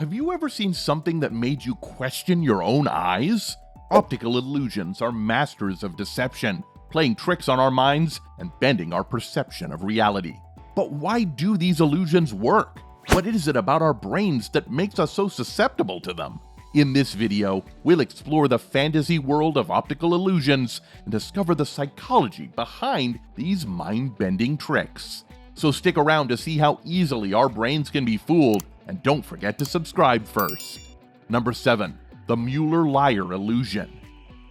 Have you ever seen something that made you question your own eyes? Optical illusions are masters of deception, playing tricks on our minds and bending our perception of reality. But why do these illusions work? What is it about our brains that makes us so susceptible to them? In this video, we'll explore the fantasy world of optical illusions and discover the psychology behind these mind-bending tricks. So stick around to see how easily our brains can be fooled, and don't forget to subscribe first. Number 7. The Mueller-Lyer Illusion.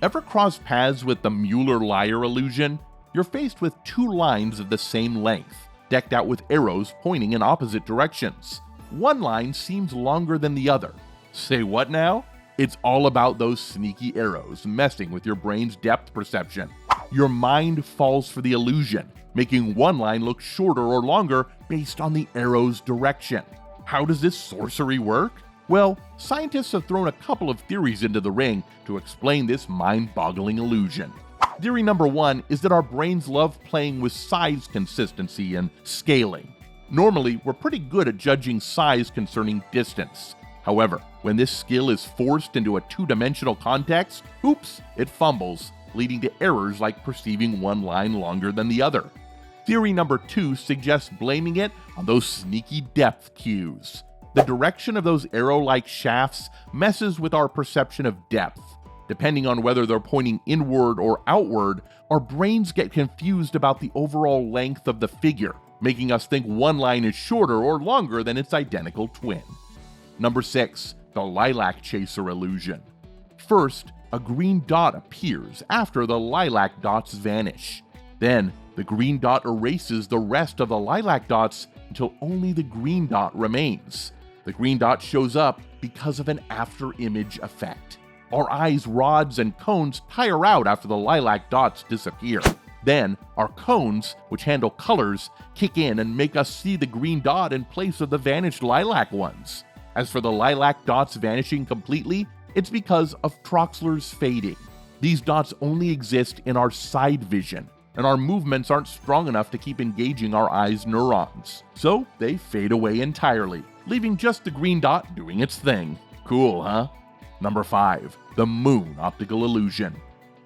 Ever cross paths with the Mueller-Lyer illusion? You're faced with two lines of the same length, decked out with arrows pointing in opposite directions. One line seems longer than the other. Say what now? It's all about those sneaky arrows messing with your brain's depth perception. Your mind falls for the illusion, making one line look shorter or longer based on the arrow's direction. How does this sorcery work? Well, scientists have thrown a couple of theories into the ring to explain this mind-boggling illusion. Theory number 1 is that our brains love playing with size consistency and scaling. Normally, we're pretty good at judging size concerning distance. However, when this skill is forced into a two-dimensional context, oops, it fumbles, leading to errors like perceiving one line longer than the other. Theory number 2 suggests blaming it on those sneaky depth cues. The direction of those arrow-like shafts messes with our perception of depth. Depending on whether they're pointing inward or outward, our brains get confused about the overall length of the figure, making us think one line is shorter or longer than its identical twin. Number 6. The Lilac Chaser Illusion. First, a green dot appears after the lilac dots vanish. Then, the green dot erases the rest of the lilac dots until only the green dot remains. The green dot shows up because of an after-image effect. Our eyes' rods and cones tire out after the lilac dots disappear. Then, our cones, which handle colors, kick in and make us see the green dot in place of the vanished lilac ones. As for the lilac dots vanishing completely, it's because of Troxler's fading. These dots only exist in our side vision, and our movements aren't strong enough to keep engaging our eyes' neurons. So they fade away entirely, leaving just the green dot doing its thing. Cool, huh? Number 5. The Moon Optical Illusion.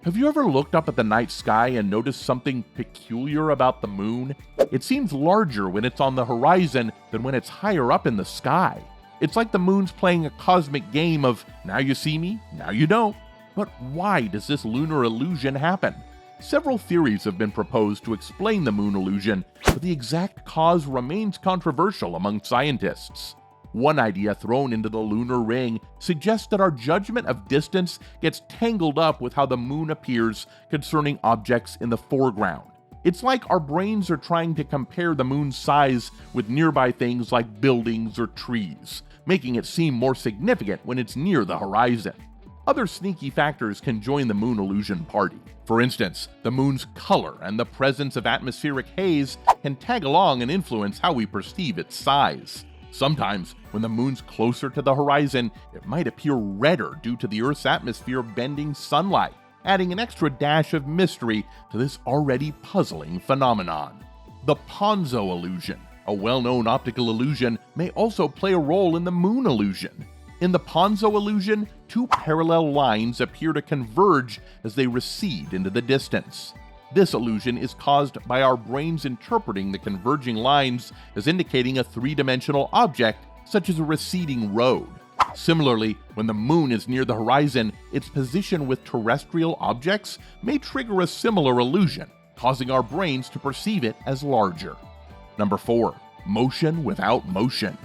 Have you ever looked up at the night sky and noticed something peculiar about the moon? It seems larger when it's on the horizon than when it's higher up in the sky. It's like the moon's playing a cosmic game of now you see me, now you don't. But why does this lunar illusion happen? Several theories have been proposed to explain the moon illusion, but the exact cause remains controversial among scientists. One idea thrown into the lunar ring suggests that our judgment of distance gets tangled up with how the moon appears concerning objects in the foreground. It's like our brains are trying to compare the moon's size with nearby things like buildings or trees, making it seem more significant when it's near the horizon. Other sneaky factors can join the moon illusion party. For instance, the moon's color and the presence of atmospheric haze can tag along and influence how we perceive its size. Sometimes, when the moon's closer to the horizon, it might appear redder due to the Earth's atmosphere bending sunlight, adding an extra dash of mystery to this already puzzling phenomenon. The Ponzo illusion, a well-known optical illusion, may also play a role in the moon illusion. In the Ponzo illusion, two parallel lines appear to converge as they recede into the distance. This illusion is caused by our brains interpreting the converging lines as indicating a three-dimensional object, such as a receding road. Similarly, when the moon is near the horizon, its position with terrestrial objects may trigger a similar illusion, causing our brains to perceive it as larger. Number 4. Motion without motion.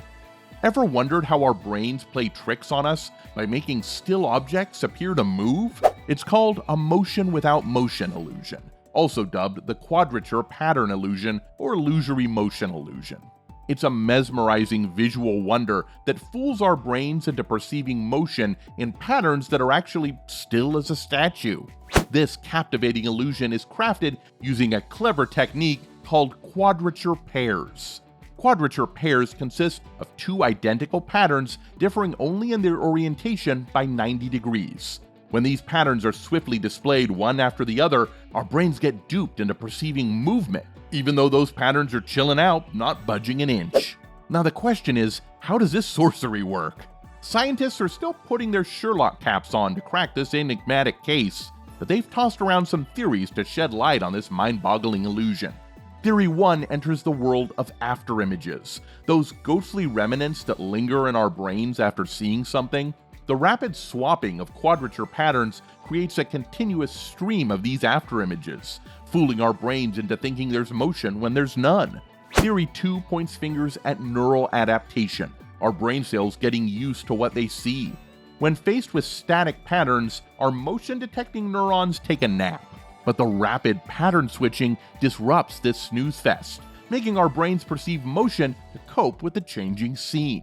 Ever wondered how our brains play tricks on us by making still objects appear to move? It's called a motion without motion illusion, also dubbed the quadrature pattern illusion or illusory motion illusion. It's a mesmerizing visual wonder that fools our brains into perceiving motion in patterns that are actually still as a statue. This captivating illusion is crafted using a clever technique called quadrature pairs. Quadrature pairs consist of two identical patterns differing only in their orientation by 90 degrees. When these patterns are swiftly displayed one after the other, our brains get duped into perceiving movement, even though those patterns are chilling out, not budging an inch. Now the question is, how does this sorcery work? Scientists are still putting their Sherlock caps on to crack this enigmatic case, but they've tossed around some theories to shed light on this mind-boggling illusion. Theory 1 enters the world of afterimages, those ghostly remnants that linger in our brains after seeing something. The rapid swapping of quadrature patterns creates a continuous stream of these afterimages, fooling our brains into thinking there's motion when there's none. Theory 2 points fingers at neural adaptation, our brain cells getting used to what they see. When faced with static patterns, our motion-detecting neurons take a nap. But the rapid pattern switching disrupts this snooze fest, making our brains perceive motion to cope with the changing scene.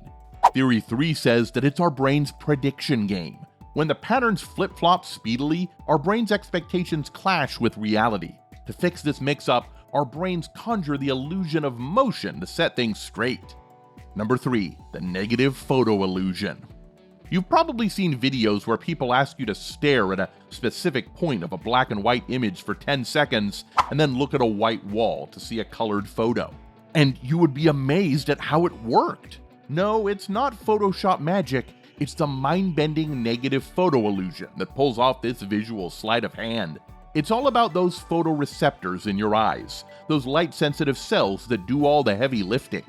Theory 3 says that it's our brain's prediction game. When the patterns flip-flop speedily, our brain's expectations clash with reality. To fix this mix-up, our brains conjure the illusion of motion to set things straight. Number 3, the negative photo illusion. You've probably seen videos where people ask you to stare at a specific point of a black and white image for 10 seconds and then look at a white wall to see a colored photo. And you would be amazed at how it worked. No, it's not Photoshop magic, it's the mind-bending negative photo illusion that pulls off this visual sleight of hand. It's all about those photoreceptors in your eyes, those light-sensitive cells that do all the heavy lifting.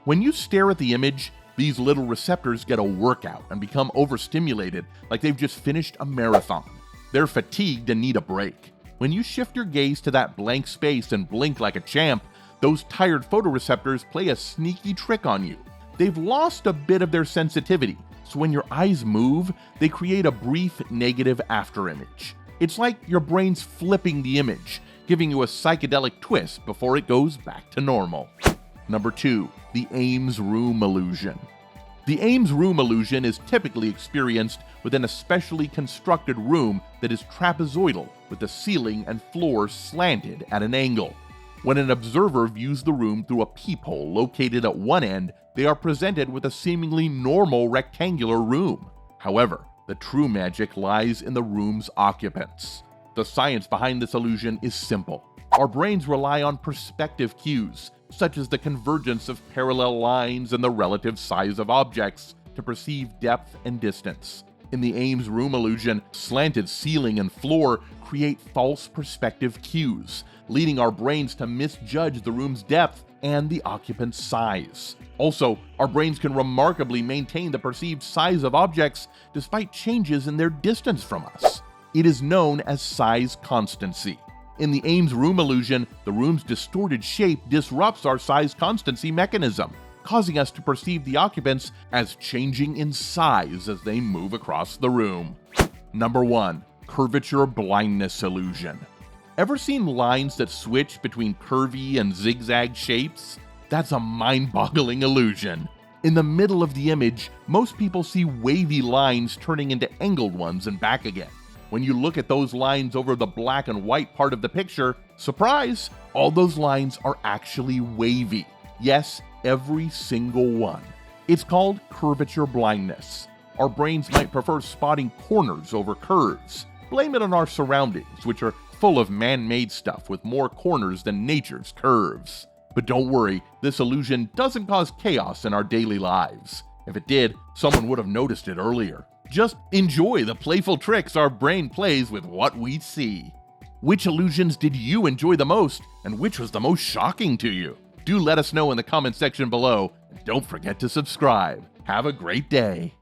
When you stare at the image, these little receptors get a workout and become overstimulated like they've just finished a marathon. They're fatigued and need a break. When you shift your gaze to that blank space and blink like a champ, those tired photoreceptors play a sneaky trick on you. They've lost a bit of their sensitivity, so when your eyes move, they create a brief negative afterimage. It's like your brain's flipping the image, giving you a psychedelic twist before it goes back to normal. Number 2, the Ames room illusion. The Ames room illusion is typically experienced within a specially constructed room that is trapezoidal, with the ceiling and floor slanted at an angle. When an observer views the room through a peephole located at one end, they are presented with a seemingly normal rectangular room. However, the true magic lies in the room's occupants. The science behind this illusion is simple. Our brains rely on perspective cues, such as the convergence of parallel lines and the relative size of objects, to perceive depth and distance. In the Ames room illusion, slanted ceiling and floor create false perspective cues, leading our brains to misjudge the room's depth and the occupant's size. Also, our brains can remarkably maintain the perceived size of objects despite changes in their distance from us. It is known as size constancy. In the Ames room illusion, the room's distorted shape disrupts our size constancy mechanism, causing us to perceive the occupants as changing in size as they move across the room. Number 1, curvature blindness illusion. Ever seen lines that switch between curvy and zigzag shapes? That's a mind-boggling illusion. In the middle of the image, most people see wavy lines turning into angled ones and back again. When you look at those lines over the black and white part of the picture, surprise, all those lines are actually wavy. Yes, every single one. It's called curvature blindness. Our brains might prefer spotting corners over curves. Blame it on our surroundings, which are full of man-made stuff with more corners than nature's curves. But don't worry, this illusion doesn't cause chaos in our daily lives. If it did, someone would have noticed it earlier. Just enjoy the playful tricks our brain plays with what we see. Which illusions did you enjoy the most, and which was the most shocking to you? Do let us know in the comment section below, and don't forget to subscribe. Have a great day.